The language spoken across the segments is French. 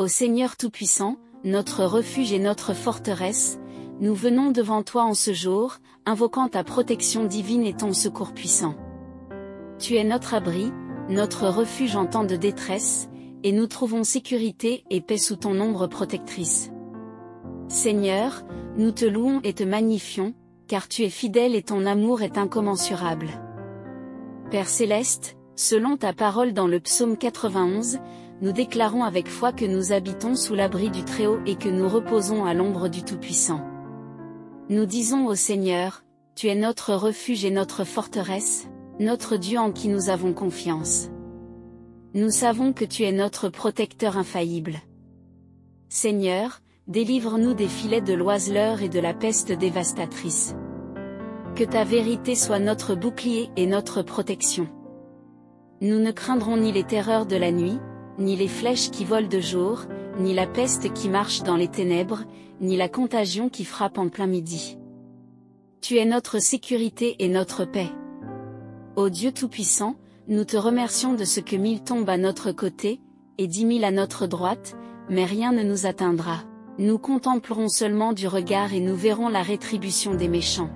Ô Seigneur Tout-Puissant, notre refuge et notre forteresse, nous venons devant toi en ce jour, invoquant ta protection divine et ton secours puissant. Tu es notre abri, notre refuge en temps de détresse, et nous trouvons sécurité et paix sous ton ombre protectrice. Seigneur, nous te louons et te magnifions, car tu es fidèle et ton amour est incommensurable. Père céleste, selon ta parole dans le psaume 91, nous déclarons avec foi que nous habitons sous l'abri du Très-Haut et que nous reposons à l'ombre du Tout-Puissant. Nous disons au Seigneur, tu es notre refuge et notre forteresse, notre Dieu en qui nous avons confiance. Nous savons que tu es notre protecteur infaillible. Seigneur, délivre-nous des filets de l'oiseleur et de la peste dévastatrice. Que ta vérité soit notre bouclier et notre protection. Nous ne craindrons ni les terreurs de la nuit, ni les flèches qui volent de jour, ni la peste qui marche dans les ténèbres, ni la contagion qui frappe en plein midi. Tu es notre sécurité et notre paix. Ô Dieu Tout-Puissant, nous te remercions de ce que 1000 tombent à notre côté, et 10 000 à notre droite, mais rien ne nous atteindra. Nous contemplerons seulement du regard et nous verrons la rétribution des méchants.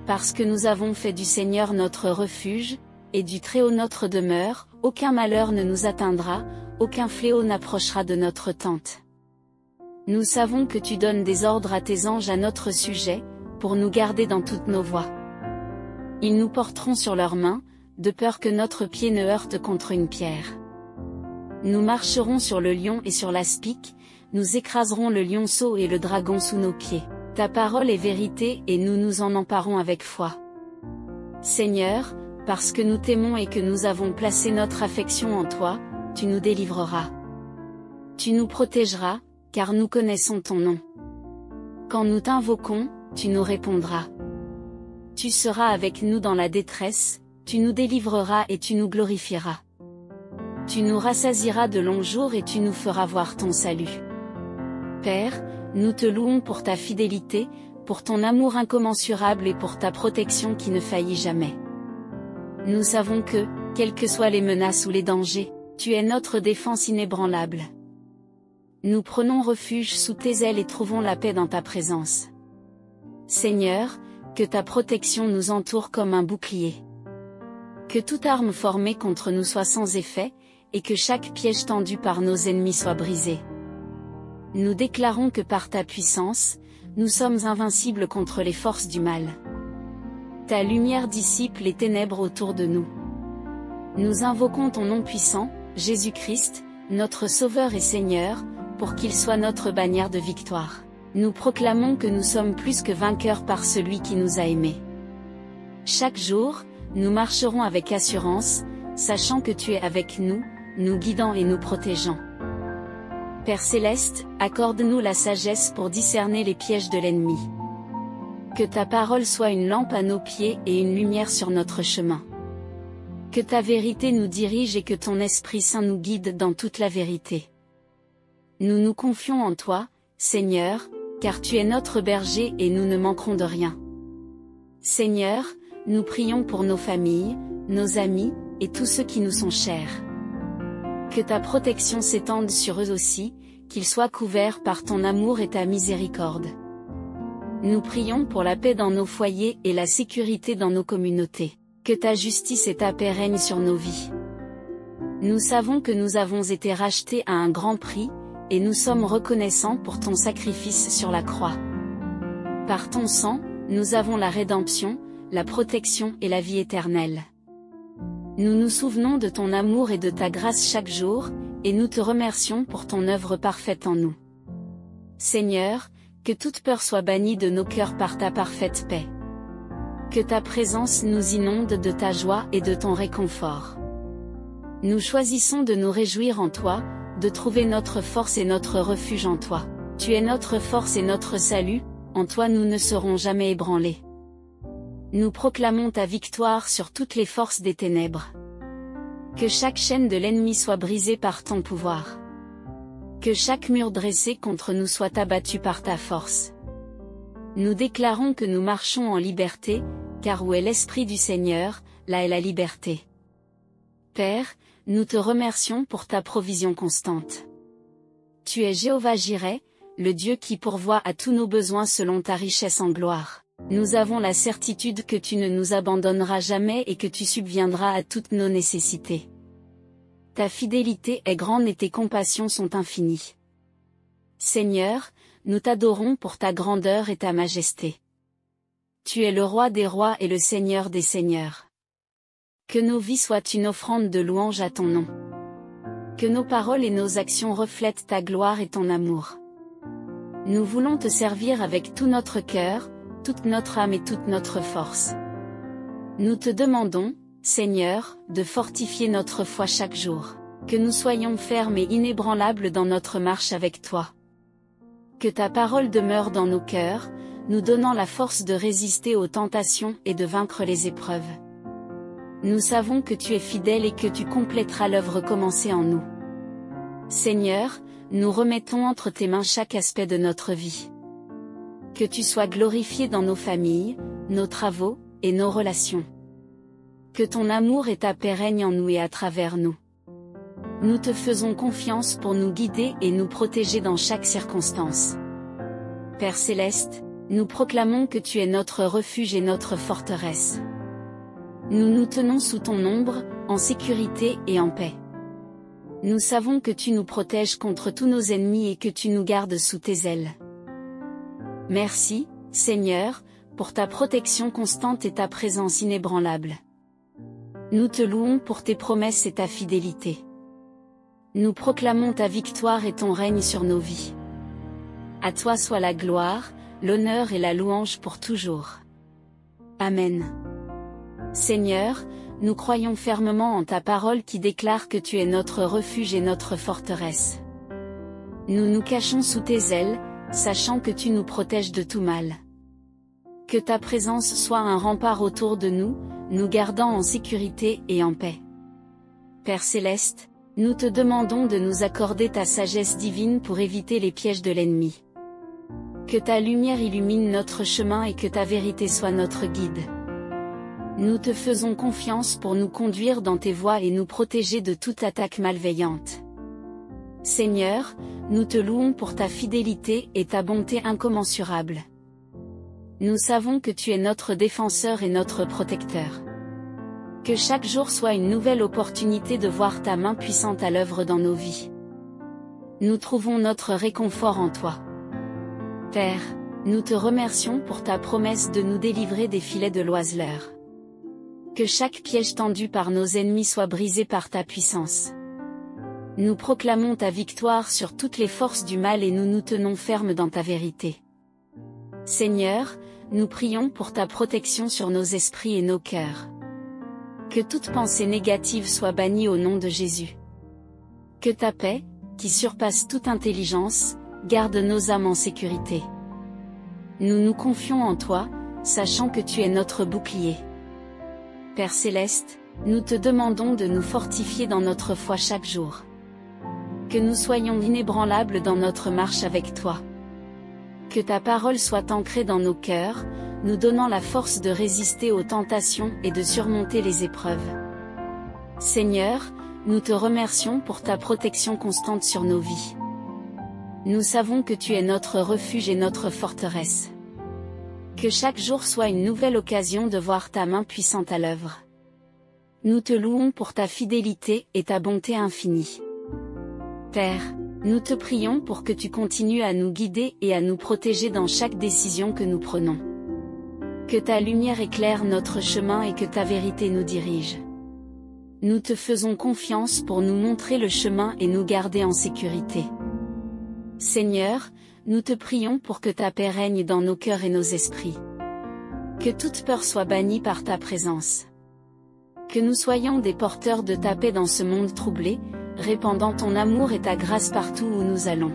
Parce que nous avons fait du Seigneur notre refuge, et du Très-Haut notre demeure, aucun malheur ne nous atteindra, aucun fléau n'approchera de notre tente. Nous savons que tu donnes des ordres à tes anges à notre sujet, pour nous garder dans toutes nos voies. Ils nous porteront sur leurs mains, de peur que notre pied ne heurte contre une pierre. Nous marcherons sur le lion et sur l'aspic, nous écraserons le lionceau et le dragon sous nos pieds. Ta parole est vérité et nous nous en emparons avec foi. Seigneur, parce que nous t'aimons et que nous avons placé notre affection en toi, tu nous délivreras. Tu nous protégeras, car nous connaissons ton nom. Quand nous t'invoquons, tu nous répondras. Tu seras avec nous dans la détresse, tu nous délivreras et tu nous glorifieras. Tu nous rassasieras de longs jours et tu nous feras voir ton salut. Père, nous te louons pour ta fidélité, pour ton amour incommensurable et pour ta protection qui ne faillit jamais. Nous savons que, quelles que soient les menaces ou les dangers, tu es notre défense inébranlable. Nous prenons refuge sous tes ailes et trouvons la paix dans ta présence. Seigneur, que ta protection nous entoure comme un bouclier. Que toute arme formée contre nous soit sans effet, et que chaque piège tendu par nos ennemis soit brisé. Nous déclarons que par ta puissance, nous sommes invincibles contre les forces du mal. Ta lumière dissipe les ténèbres autour de nous. Nous invoquons ton nom puissant, Jésus-Christ, notre Sauveur et Seigneur, pour qu'il soit notre bannière de victoire. Nous proclamons que nous sommes plus que vainqueurs par celui qui nous a aimés. Chaque jour, nous marcherons avec assurance, sachant que tu es avec nous, nous guidant et nous protégeant. Père céleste, accorde-nous la sagesse pour discerner les pièges de l'ennemi. Que ta parole soit une lampe à nos pieds et une lumière sur notre chemin. Que ta vérité nous dirige et que ton Esprit Saint nous guide dans toute la vérité. Nous nous confions en toi, Seigneur, car tu es notre berger et nous ne manquerons de rien. Seigneur, nous prions pour nos familles, nos amis, et tous ceux qui nous sont chers. Que ta protection s'étende sur eux aussi, qu'ils soient couverts par ton amour et ta miséricorde. Nous prions pour la paix dans nos foyers et la sécurité dans nos communautés. Que ta justice et ta paix règnent sur nos vies. Nous savons que nous avons été rachetés à un grand prix, et nous sommes reconnaissants pour ton sacrifice sur la croix. Par ton sang, nous avons la rédemption, la protection et la vie éternelle. Nous nous souvenons de ton amour et de ta grâce chaque jour, et nous te remercions pour ton œuvre parfaite en nous. Seigneur, que toute peur soit bannie de nos cœurs par ta parfaite paix. Que ta présence nous inonde de ta joie et de ton réconfort. Nous choisissons de nous réjouir en toi, de trouver notre force et notre refuge en toi. Tu es notre force et notre salut, en toi nous ne serons jamais ébranlés. Nous proclamons ta victoire sur toutes les forces des ténèbres. Que chaque chaîne de l'ennemi soit brisée par ton pouvoir. Que chaque mur dressé contre nous soit abattu par ta force. Nous déclarons que nous marchons en liberté, car où est l'Esprit du Seigneur, là est la liberté. Père, nous te remercions pour ta provision constante. Tu es Jéhovah Jireh, le Dieu qui pourvoit à tous nos besoins selon ta richesse en gloire. Nous avons la certitude que tu ne nous abandonneras jamais et que tu subviendras à toutes nos nécessités. Ta fidélité est grande et tes compassions sont infinies. Seigneur, nous t'adorons pour ta grandeur et ta majesté. Tu es le roi des rois et le Seigneur des seigneurs. Que nos vies soient une offrande de louange à ton nom. Que nos paroles et nos actions reflètent ta gloire et ton amour. Nous voulons te servir avec tout notre cœur, toute notre âme et toute notre force. Nous te demandons, Seigneur, de fortifier notre foi chaque jour. Que nous soyons fermes et inébranlables dans notre marche avec toi. Que ta parole demeure dans nos cœurs, nous donnant la force de résister aux tentations et de vaincre les épreuves. Nous savons que tu es fidèle et que tu compléteras l'œuvre commencée en nous. Seigneur, nous remettons entre tes mains chaque aspect de notre vie. Que tu sois glorifié dans nos familles, nos travaux, et nos relations. Que ton amour et ta paix règnent en nous et à travers nous. Nous te faisons confiance pour nous guider et nous protéger dans chaque circonstance. Père Céleste, nous proclamons que tu es notre refuge et notre forteresse. Nous nous tenons sous ton ombre, en sécurité et en paix. Nous savons que tu nous protèges contre tous nos ennemis et que tu nous gardes sous tes ailes. Merci, Seigneur, pour ta protection constante et ta présence inébranlable. Nous te louons pour tes promesses et ta fidélité. Nous proclamons ta victoire et ton règne sur nos vies. À toi soit la gloire, l'honneur et la louange pour toujours. Amen. Seigneur, nous croyons fermement en ta parole qui déclare que tu es notre refuge et notre forteresse. Nous nous cachons sous tes ailes, sachant que tu nous protèges de tout mal. Que ta présence soit un rempart autour de nous, nous gardant en sécurité et en paix. Père Céleste, nous te demandons de nous accorder ta sagesse divine pour éviter les pièges de l'ennemi. Que ta lumière illumine notre chemin et que ta vérité soit notre guide. Nous te faisons confiance pour nous conduire dans tes voies et nous protéger de toute attaque malveillante. Seigneur, nous te louons pour ta fidélité et ta bonté incommensurable. Nous savons que tu es notre défenseur et notre protecteur. Que chaque jour soit une nouvelle opportunité de voir ta main puissante à l'œuvre dans nos vies. Nous trouvons notre réconfort en toi. Père, nous te remercions pour ta promesse de nous délivrer des filets de l'oiseleur. Que chaque piège tendu par nos ennemis soit brisé par ta puissance. Nous proclamons ta victoire sur toutes les forces du mal et nous nous tenons fermes dans ta vérité. Seigneur, nous prions pour ta protection sur nos esprits et nos cœurs. Que toute pensée négative soit bannie au nom de Jésus. Que ta paix, qui surpasse toute intelligence, garde nos âmes en sécurité. Nous nous confions en toi, sachant que tu es notre bouclier. Père Céleste, nous te demandons de nous fortifier dans notre foi chaque jour. Que nous soyons inébranlables dans notre marche avec toi. Que ta parole soit ancrée dans nos cœurs, nous donnant la force de résister aux tentations et de surmonter les épreuves. Seigneur, nous te remercions pour ta protection constante sur nos vies. Nous savons que tu es notre refuge et notre forteresse. Que chaque jour soit une nouvelle occasion de voir ta main puissante à l'œuvre. Nous te louons pour ta fidélité et ta bonté infinie. Père, nous te prions pour que tu continues à nous guider et à nous protéger dans chaque décision que nous prenons. Que ta lumière éclaire notre chemin et que ta vérité nous dirige. Nous te faisons confiance pour nous montrer le chemin et nous garder en sécurité. Seigneur, nous te prions pour que ta paix règne dans nos cœurs et nos esprits. Que toute peur soit bannie par ta présence. Que nous soyons des porteurs de ta paix dans ce monde troublé, répandant ton amour et ta grâce partout où nous allons.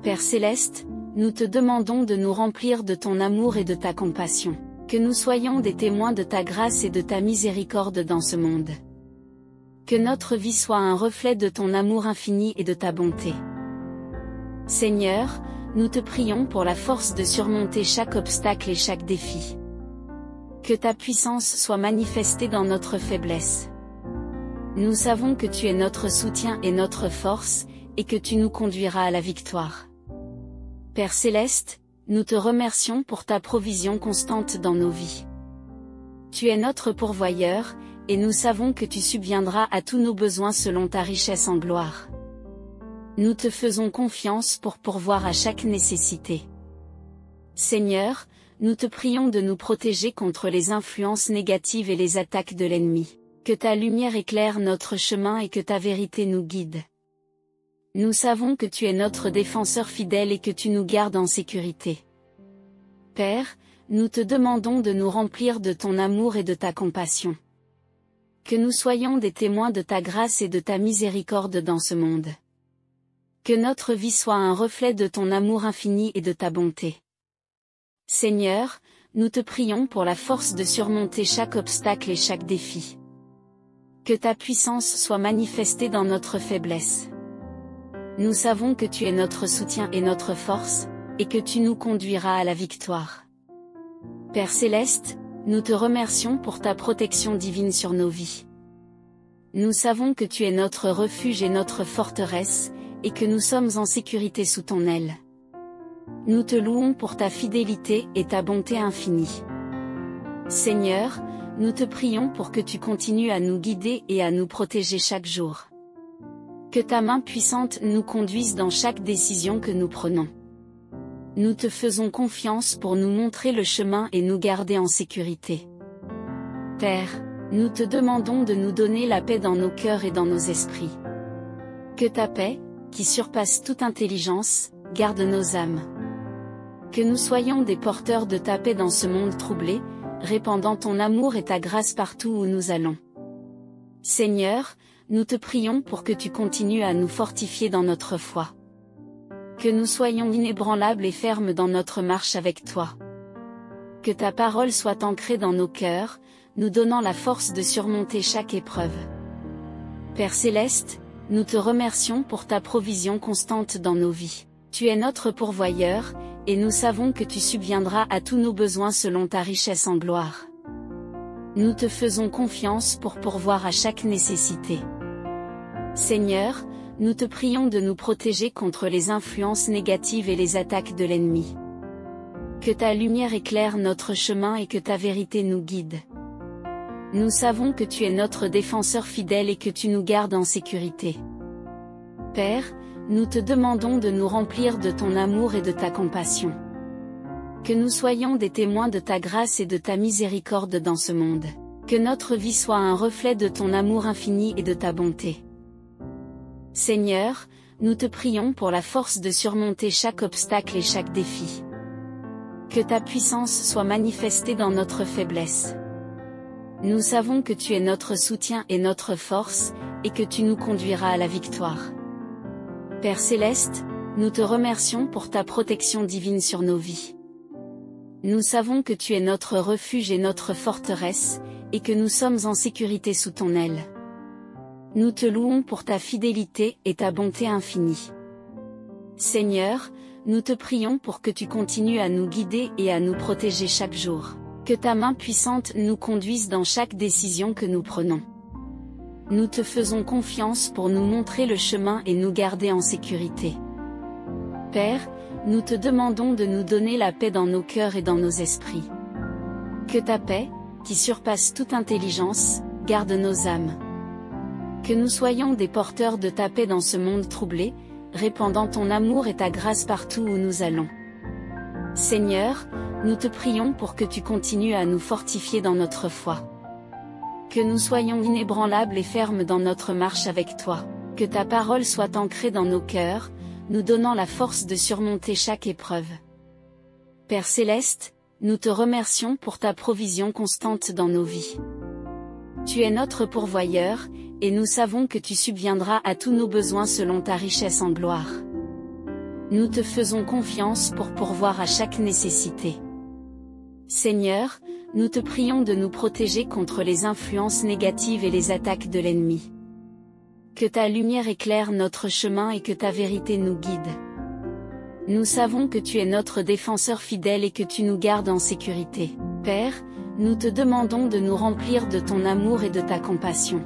Père Céleste, nous te demandons de nous remplir de ton amour et de ta compassion. Que nous soyons des témoins de ta grâce et de ta miséricorde dans ce monde. Que notre vie soit un reflet de ton amour infini et de ta bonté. Seigneur, nous te prions pour la force de surmonter chaque obstacle et chaque défi. Que ta puissance soit manifestée dans notre faiblesse. Nous savons que tu es notre soutien et notre force, et que tu nous conduiras à la victoire. Père céleste, nous te remercions pour ta provision constante dans nos vies. Tu es notre pourvoyeur, et nous savons que tu subviendras à tous nos besoins selon ta richesse en gloire. Nous te faisons confiance pour pourvoir à chaque nécessité. Seigneur, nous te prions de nous protéger contre les influences négatives et les attaques de l'ennemi. Que ta lumière éclaire notre chemin et que ta vérité nous guide. Nous savons que tu es notre défenseur fidèle et que tu nous gardes en sécurité. Père, nous te demandons de nous remplir de ton amour et de ta compassion. Que nous soyons des témoins de ta grâce et de ta miséricorde dans ce monde. Que notre vie soit un reflet de ton amour infini et de ta bonté. Seigneur, nous te prions pour la force de surmonter chaque obstacle et chaque défi. Que ta puissance soit manifestée dans notre faiblesse. Nous savons que tu es notre soutien et notre force, et que tu nous conduiras à la victoire. Père céleste, nous te remercions pour ta protection divine sur nos vies. Nous savons que tu es notre refuge et notre forteresse, et que nous sommes en sécurité sous ton aile. Nous te louons pour ta fidélité et ta bonté infinie. Seigneur, nous te prions pour que tu continues à nous guider et à nous protéger chaque jour. Que ta main puissante nous conduise dans chaque décision que nous prenons. Nous te faisons confiance pour nous montrer le chemin et nous garder en sécurité. Père, nous te demandons de nous donner la paix dans nos cœurs et dans nos esprits. Que ta paix, qui surpasse toute intelligence, garde nos âmes. Que nous soyons des porteurs de ta paix dans ce monde troublé, répandant ton amour et ta grâce partout où nous allons. Seigneur, nous te prions pour que tu continues à nous fortifier dans notre foi. Que nous soyons inébranlables et fermes dans notre marche avec toi. Que ta parole soit ancrée dans nos cœurs, nous donnant la force de surmonter chaque épreuve. Père céleste, nous te remercions pour ta provision constante dans nos vies. Tu es notre pourvoyeur, et nous savons que tu subviendras à tous nos besoins selon ta richesse en gloire. Nous te faisons confiance pour pourvoir à chaque nécessité. Seigneur, nous te prions de nous protéger contre les influences négatives et les attaques de l'ennemi. Que ta lumière éclaire notre chemin et que ta vérité nous guide. Nous savons que tu es notre défenseur fidèle et que tu nous gardes en sécurité. Père, nous te demandons de nous remplir de ton amour et de ta compassion. Que nous soyons des témoins de ta grâce et de ta miséricorde dans ce monde. Que notre vie soit un reflet de ton amour infini et de ta bonté. Seigneur, nous te prions pour la force de surmonter chaque obstacle et chaque défi. Que ta puissance soit manifestée dans notre faiblesse. Nous savons que tu es notre soutien et notre force, et que tu nous conduiras à la victoire. Père céleste, nous te remercions pour ta protection divine sur nos vies. Nous savons que tu es notre refuge et notre forteresse, et que nous sommes en sécurité sous ton aile. Nous te louons pour ta fidélité et ta bonté infinie. Seigneur, nous te prions pour que tu continues à nous guider et à nous protéger chaque jour. Que ta main puissante nous conduise dans chaque décision que nous prenons. Nous te faisons confiance pour nous montrer le chemin et nous garder en sécurité. Père, nous te demandons de nous donner la paix dans nos cœurs et dans nos esprits. Que ta paix, qui surpasse toute intelligence, garde nos âmes. Que nous soyons des porteurs de ta paix dans ce monde troublé, répandant ton amour et ta grâce partout où nous allons. Seigneur, nous te prions pour que tu continues à nous fortifier dans notre foi. Que nous soyons inébranlables et fermes dans notre marche avec toi. Que ta parole soit ancrée dans nos cœurs, nous donnant la force de surmonter chaque épreuve. Père céleste, nous te remercions pour ta provision constante dans nos vies. Tu es notre pourvoyeur, et nous savons que tu subviendras à tous nos besoins selon ta richesse en gloire. Nous te faisons confiance pour pourvoir à chaque nécessité. Seigneur, nous te prions de nous protéger contre les influences négatives et les attaques de l'ennemi. Que ta lumière éclaire notre chemin et que ta vérité nous guide. Nous savons que tu es notre défenseur fidèle et que tu nous gardes en sécurité. Père, nous te demandons de nous remplir de ton amour et de ta compassion.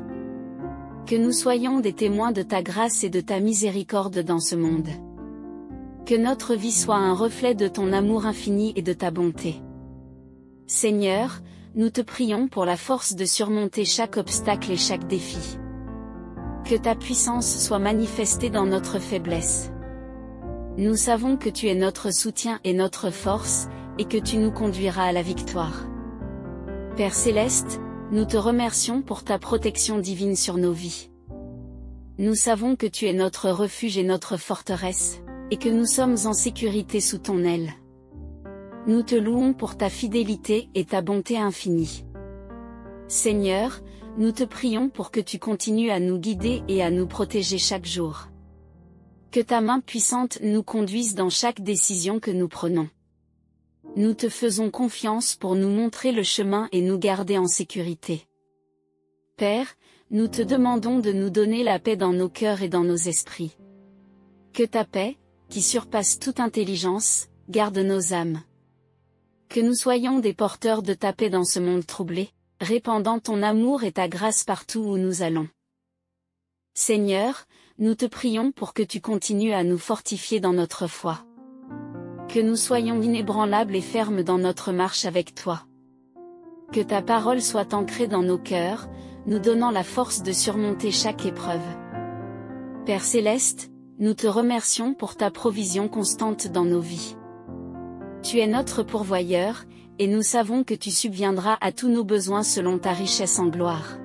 Que nous soyons des témoins de ta grâce et de ta miséricorde dans ce monde. Que notre vie soit un reflet de ton amour infini et de ta bonté. Seigneur, nous te prions pour la force de surmonter chaque obstacle et chaque défi. Que ta puissance soit manifestée dans notre faiblesse. Nous savons que tu es notre soutien et notre force, et que tu nous conduiras à la victoire. Père Céleste, nous te remercions pour ta protection divine sur nos vies. Nous savons que tu es notre refuge et notre forteresse, et que nous sommes en sécurité sous ton aile. Nous te louons pour ta fidélité et ta bonté infinie. Seigneur, nous te prions pour que tu continues à nous guider et à nous protéger chaque jour. Que ta main puissante nous conduise dans chaque décision que nous prenons. Nous te faisons confiance pour nous montrer le chemin et nous garder en sécurité. Père, nous te demandons de nous donner la paix dans nos cœurs et dans nos esprits. Que ta paix, qui surpasse toute intelligence, garde nos âmes. Que nous soyons des porteurs de ta paix dans ce monde troublé, répandant ton amour et ta grâce partout où nous allons. Seigneur, nous te prions pour que tu continues à nous fortifier dans notre foi. Que nous soyons inébranlables et fermes dans notre marche avec toi. Que ta parole soit ancrée dans nos cœurs, nous donnant la force de surmonter chaque épreuve. Père Céleste, nous te remercions pour ta provision constante dans nos vies. Tu es notre pourvoyeur, et nous savons que tu subviendras à tous nos besoins selon ta richesse en gloire.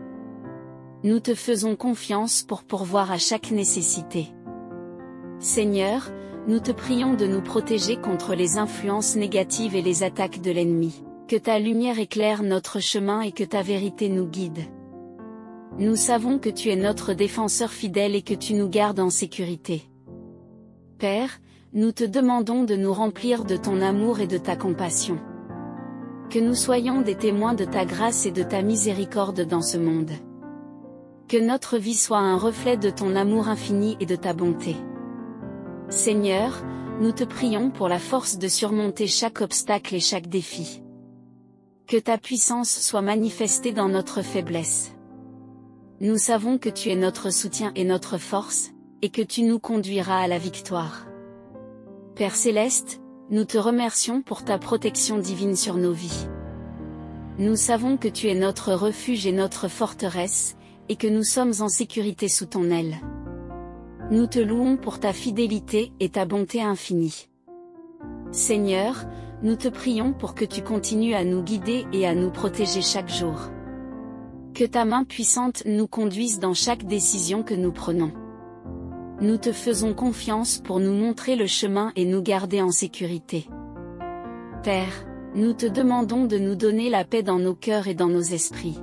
Nous te faisons confiance pour pourvoir à chaque nécessité. Seigneur, nous te prions de nous protéger contre les influences négatives et les attaques de l'ennemi. Que ta lumière éclaire notre chemin et que ta vérité nous guide. Nous savons que tu es notre défenseur fidèle et que tu nous gardes en sécurité. Père, nous te demandons de nous remplir de ton amour et de ta compassion. Que nous soyons des témoins de ta grâce et de ta miséricorde dans ce monde. Que notre vie soit un reflet de ton amour infini et de ta bonté. Seigneur, nous te prions pour la force de surmonter chaque obstacle et chaque défi. Que ta puissance soit manifestée dans notre faiblesse. Nous savons que tu es notre soutien et notre force, et que tu nous conduiras à la victoire. Père Céleste, nous te remercions pour ta protection divine sur nos vies. Nous savons que tu es notre refuge et notre forteresse, et que nous sommes en sécurité sous ton aile. Nous te louons pour ta fidélité et ta bonté infinie. Seigneur, nous te prions pour que tu continues à nous guider et à nous protéger chaque jour. Que ta main puissante nous conduise dans chaque décision que nous prenons. Nous te faisons confiance pour nous montrer le chemin et nous garder en sécurité. Père, nous te demandons de nous donner la paix dans nos cœurs et dans nos esprits.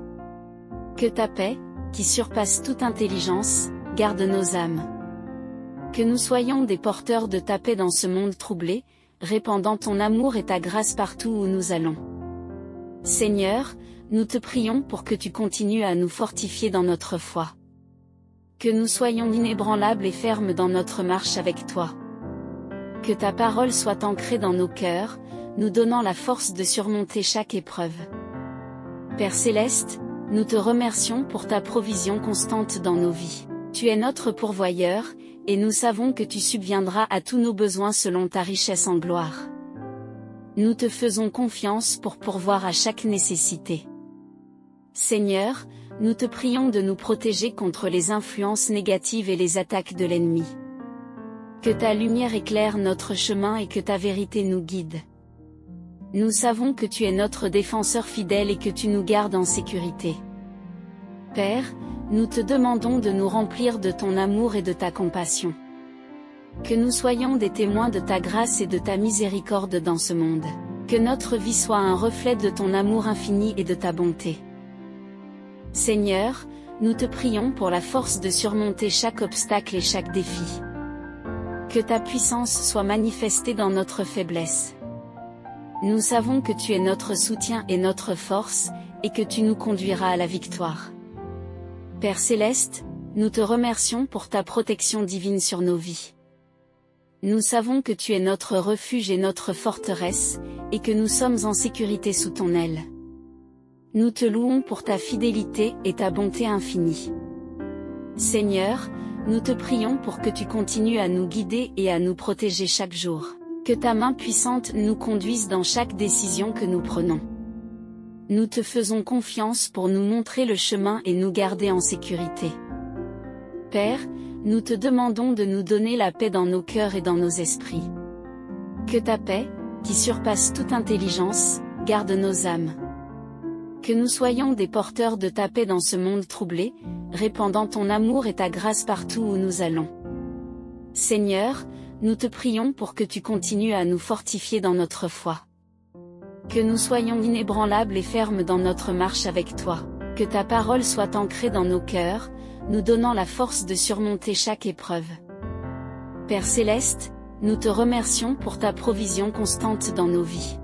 Que ta paix, qui surpasse toute intelligence, garde nos âmes. Que nous soyons des porteurs de ta paix dans ce monde troublé, répandant ton amour et ta grâce partout où nous allons. Seigneur, nous te prions pour que tu continues à nous fortifier dans notre foi. Que nous soyons inébranlables et fermes dans notre marche avec toi. Que ta parole soit ancrée dans nos cœurs, nous donnant la force de surmonter chaque épreuve. Père Céleste, nous te remercions pour ta provision constante dans nos vies. Tu es notre pourvoyeur, et nous savons que tu subviendras à tous nos besoins selon ta richesse en gloire. Nous te faisons confiance pour pourvoir à chaque nécessité. Seigneur, nous te prions de nous protéger contre les influences négatives et les attaques de l'ennemi. Que ta lumière éclaire notre chemin et que ta vérité nous guide. Nous savons que tu es notre défenseur fidèle et que tu nous gardes en sécurité. Père, nous te demandons de nous remplir de ton amour et de ta compassion. Que nous soyons des témoins de ta grâce et de ta miséricorde dans ce monde. Que notre vie soit un reflet de ton amour infini et de ta bonté. Seigneur, nous te prions pour la force de surmonter chaque obstacle et chaque défi. Que ta puissance soit manifestée dans notre faiblesse. Nous savons que tu es notre soutien et notre force, et que tu nous conduiras à la victoire. Père Céleste, nous te remercions pour ta protection divine sur nos vies. Nous savons que tu es notre refuge et notre forteresse, et que nous sommes en sécurité sous ton aile. Nous te louons pour ta fidélité et ta bonté infinie. Seigneur, nous te prions pour que tu continues à nous guider et à nous protéger chaque jour. Que ta main puissante nous conduise dans chaque décision que nous prenons. Nous te faisons confiance pour nous montrer le chemin et nous garder en sécurité. Père, nous te demandons de nous donner la paix dans nos cœurs et dans nos esprits. Que ta paix, qui surpasse toute intelligence, garde nos âmes. Que nous soyons des porteurs de ta paix dans ce monde troublé, répandant ton amour et ta grâce partout où nous allons. Seigneur, nous te prions pour que tu continues à nous fortifier dans notre foi. Que nous soyons inébranlables et fermes dans notre marche avec toi. Que ta parole soit ancrée dans nos cœurs, nous donnant la force de surmonter chaque épreuve. Père céleste, nous te remercions pour ta provision constante dans nos vies.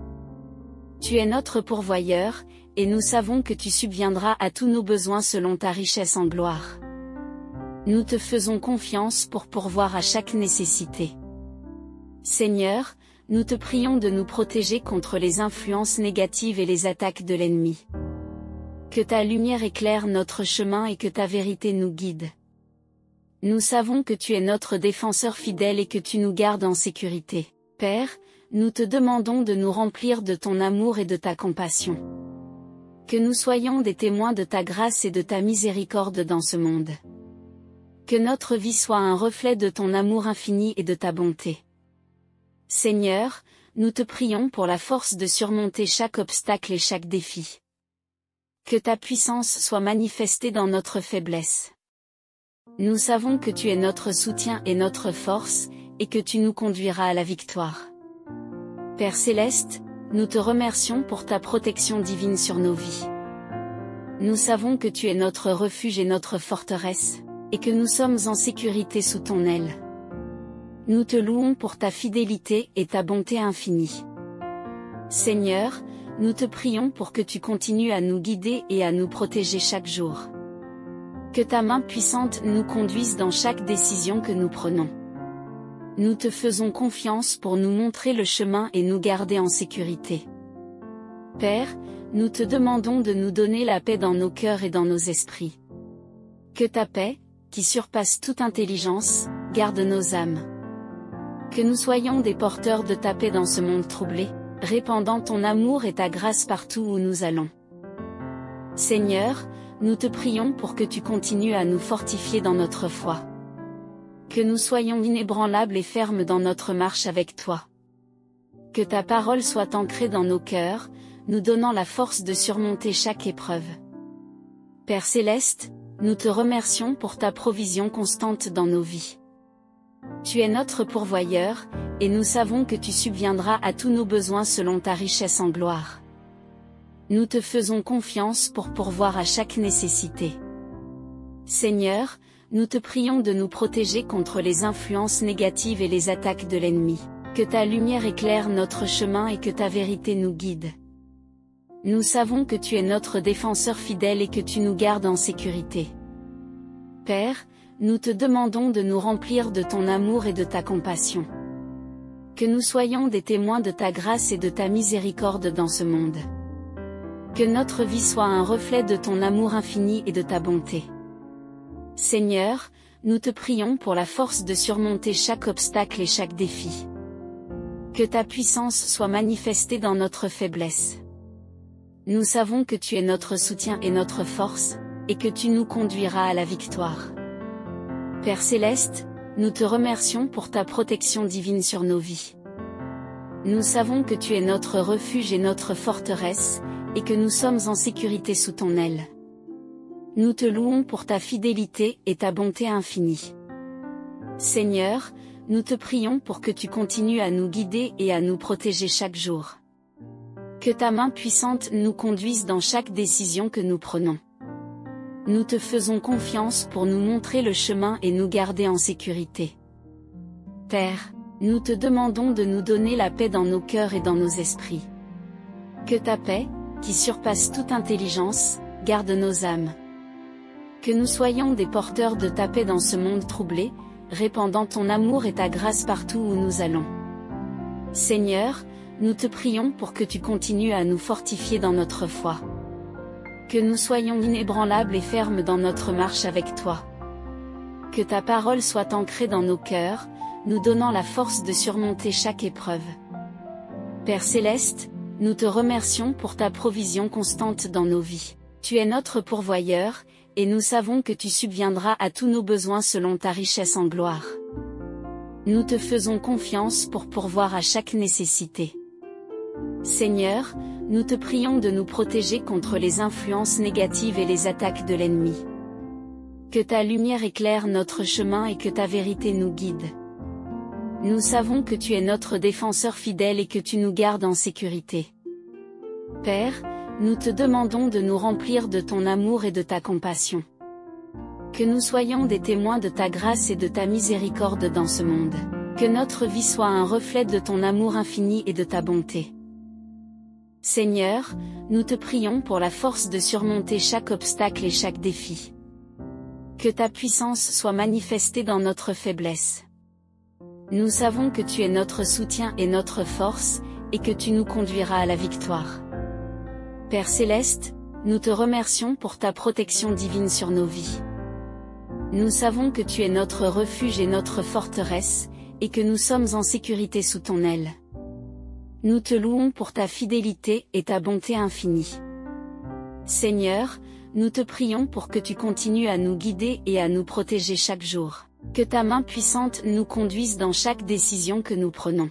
Tu es notre pourvoyeur, et nous savons que tu subviendras à tous nos besoins selon ta richesse en gloire. Nous te faisons confiance pour pourvoir à chaque nécessité. Seigneur, nous te prions de nous protéger contre les influences négatives et les attaques de l'ennemi. Que ta lumière éclaire notre chemin et que ta vérité nous guide. Nous savons que tu es notre défenseur fidèle et que tu nous gardes en sécurité. Père, nous te demandons de nous remplir de ton amour et de ta compassion. Que nous soyons des témoins de ta grâce et de ta miséricorde dans ce monde. Que notre vie soit un reflet de ton amour infini et de ta bonté. Seigneur, nous te prions pour la force de surmonter chaque obstacle et chaque défi. Que ta puissance soit manifestée dans notre faiblesse. Nous savons que tu es notre soutien et notre force, et que tu nous conduiras à la victoire. Père céleste, nous te remercions pour ta protection divine sur nos vies. Nous savons que tu es notre refuge et notre forteresse, et que nous sommes en sécurité sous ton aile. Nous te louons pour ta fidélité et ta bonté infinie. Seigneur, nous te prions pour que tu continues à nous guider et à nous protéger chaque jour. Que ta main puissante nous conduise dans chaque décision que nous prenons. Nous te faisons confiance pour nous montrer le chemin et nous garder en sécurité. Père, nous te demandons de nous donner la paix dans nos cœurs et dans nos esprits. Que ta paix, qui surpasse toute intelligence, garde nos âmes. Que nous soyons des porteurs de ta paix dans ce monde troublé, répandant ton amour et ta grâce partout où nous allons. Seigneur, nous te prions pour que tu continues à nous fortifier dans notre foi. Que nous soyons inébranlables et fermes dans notre marche avec toi. Que ta parole soit ancrée dans nos cœurs, nous donnant la force de surmonter chaque épreuve. Père céleste, nous te remercions pour ta provision constante dans nos vies. Tu es notre pourvoyeur, et nous savons que tu subviendras à tous nos besoins selon ta richesse en gloire. Nous te faisons confiance pour pourvoir à chaque nécessité. Seigneur, nous te prions de nous protéger contre les influences négatives et les attaques de l'ennemi. Que ta lumière éclaire notre chemin et que ta vérité nous guide. Nous savons que tu es notre défenseur fidèle et que tu nous gardes en sécurité. Père, nous te demandons de nous remplir de ton amour et de ta compassion. Que nous soyons des témoins de ta grâce et de ta miséricorde dans ce monde. Que notre vie soit un reflet de ton amour infini et de ta bonté. Seigneur, nous te prions pour la force de surmonter chaque obstacle et chaque défi. Que ta puissance soit manifestée dans notre faiblesse. Nous savons que tu es notre soutien et notre force, et que tu nous conduiras à la victoire. Père céleste, nous te remercions pour ta protection divine sur nos vies. Nous savons que tu es notre refuge et notre forteresse, et que nous sommes en sécurité sous ton aile. Nous te louons pour ta fidélité et ta bonté infinie. Seigneur, nous te prions pour que tu continues à nous guider et à nous protéger chaque jour. Que ta main puissante nous conduise dans chaque décision que nous prenons. Nous te faisons confiance pour nous montrer le chemin et nous garder en sécurité. Père, nous te demandons de nous donner la paix dans nos cœurs et dans nos esprits. Que ta paix, qui surpasse toute intelligence, garde nos âmes. Que nous soyons des porteurs de ta paix dans ce monde troublé, répandant ton amour et ta grâce partout où nous allons. Seigneur, nous te prions pour que tu continues à nous fortifier dans notre foi. Que nous soyons inébranlables et fermes dans notre marche avec toi. Que ta parole soit ancrée dans nos cœurs, nous donnant la force de surmonter chaque épreuve. Père céleste, nous te remercions pour ta provision constante dans nos vies. Tu es notre pourvoyeur, et nous savons que tu subviendras à tous nos besoins selon ta richesse en gloire. Nous te faisons confiance pour pourvoir à chaque nécessité. Seigneur, nous te prions de nous protéger contre les influences négatives et les attaques de l'ennemi. Que ta lumière éclaire notre chemin et que ta vérité nous guide. Nous savons que tu es notre défenseur fidèle et que tu nous gardes en sécurité. Père, nous te demandons de nous remplir de ton amour et de ta compassion. Que nous soyons des témoins de ta grâce et de ta miséricorde dans ce monde. Que notre vie soit un reflet de ton amour infini et de ta bonté. Seigneur, nous te prions pour la force de surmonter chaque obstacle et chaque défi. Que ta puissance soit manifestée dans notre faiblesse. Nous savons que tu es notre soutien et notre force, et que tu nous conduiras à la victoire. Père céleste, nous te remercions pour ta protection divine sur nos vies. Nous savons que tu es notre refuge et notre forteresse, et que nous sommes en sécurité sous ton aile. Nous te louons pour ta fidélité et ta bonté infinie. Seigneur, nous te prions pour que tu continues à nous guider et à nous protéger chaque jour. Que ta main puissante nous conduise dans chaque décision que nous prenons.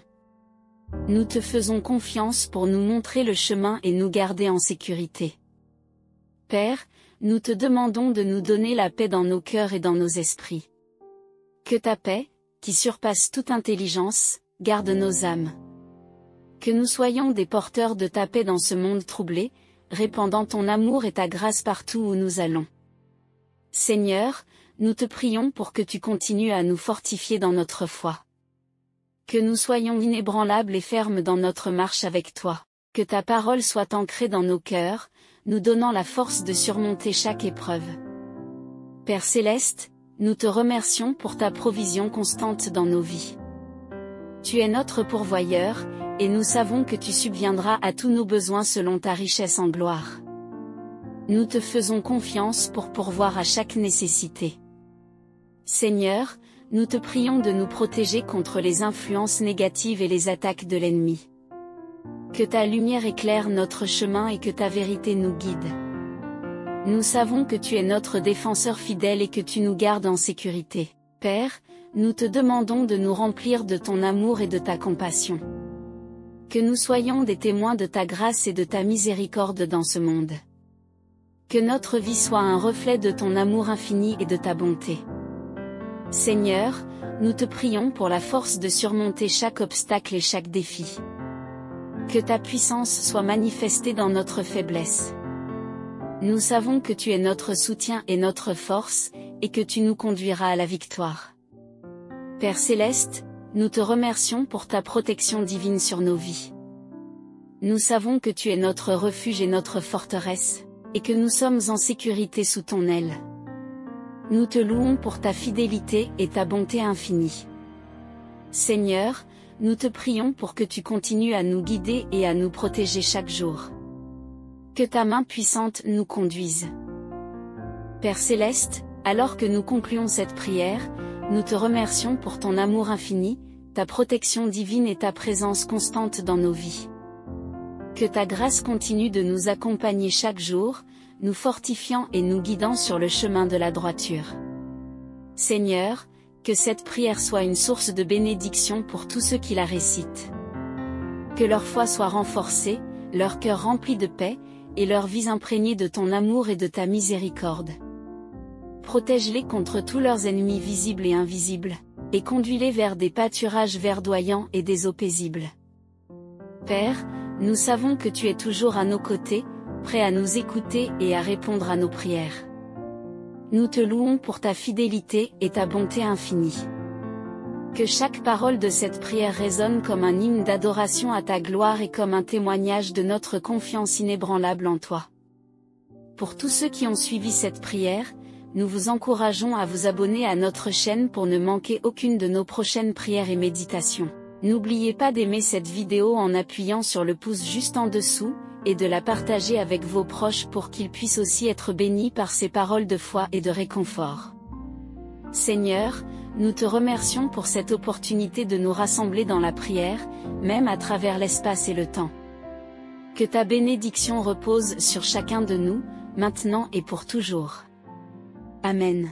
Nous te faisons confiance pour nous montrer le chemin et nous garder en sécurité. Père, nous te demandons de nous donner la paix dans nos cœurs et dans nos esprits. Que ta paix, qui surpasse toute intelligence, garde nos âmes. Que nous soyons des porteurs de ta paix dans ce monde troublé, répandant ton amour et ta grâce partout où nous allons. Seigneur, nous te prions pour que tu continues à nous fortifier dans notre foi. Que nous soyons inébranlables et fermes dans notre marche avec toi. Que ta parole soit ancrée dans nos cœurs, nous donnant la force de surmonter chaque épreuve. Père céleste, nous te remercions pour ta provision constante dans nos vies. Tu es notre pourvoyeur, et nous savons que tu subviendras à tous nos besoins selon ta richesse en gloire. Nous te faisons confiance pour pourvoir à chaque nécessité. Seigneur, nous te prions de nous protéger contre les influences négatives et les attaques de l'ennemi. Que ta lumière éclaire notre chemin et que ta vérité nous guide. Nous savons que tu es notre défenseur fidèle et que tu nous gardes en sécurité. Père, nous te demandons de nous remplir de ton amour et de ta compassion. Que nous soyons des témoins de ta grâce et de ta miséricorde dans ce monde. Que notre vie soit un reflet de ton amour infini et de ta bonté. Seigneur, nous te prions pour la force de surmonter chaque obstacle et chaque défi. Que ta puissance soit manifestée dans notre faiblesse. Nous savons que tu es notre soutien et notre force, et que tu nous conduiras à la victoire. Père céleste, nous te remercions pour ta protection divine sur nos vies. Nous savons que tu es notre refuge et notre forteresse, et que nous sommes en sécurité sous ton aile. Nous te louons pour ta fidélité et ta bonté infinie. Seigneur, nous te prions pour que tu continues à nous guider et à nous protéger chaque jour. Que ta main puissante nous conduise. Père céleste, alors que nous concluons cette prière, nous te remercions pour ton amour infini, ta protection divine et ta présence constante dans nos vies. Que ta grâce continue de nous accompagner chaque jour, nous fortifiant et nous guidant sur le chemin de la droiture. Seigneur, que cette prière soit une source de bénédiction pour tous ceux qui la récitent. Que leur foi soit renforcée, leur cœur rempli de paix, et leur vie imprégnée de ton amour et de ta miséricorde. Protège-les contre tous leurs ennemis visibles et invisibles, et conduis-les vers des pâturages verdoyants et des eaux paisibles. Père, nous savons que tu es toujours à nos côtés, prêt à nous écouter et à répondre à nos prières. Nous te louons pour ta fidélité et ta bonté infinie. Que chaque parole de cette prière résonne comme un hymne d'adoration à ta gloire et comme un témoignage de notre confiance inébranlable en toi. Pour tous ceux qui ont suivi cette prière, nous vous encourageons à vous abonner à notre chaîne pour ne manquer aucune de nos prochaines prières et méditations. N'oubliez pas d'aimer cette vidéo en appuyant sur le pouce juste en dessous, et de la partager avec vos proches pour qu'ils puissent aussi être bénis par ces paroles de foi et de réconfort. Seigneur, nous te remercions pour cette opportunité de nous rassembler dans la prière, même à travers l'espace et le temps. Que ta bénédiction repose sur chacun de nous, maintenant et pour toujours. Amen.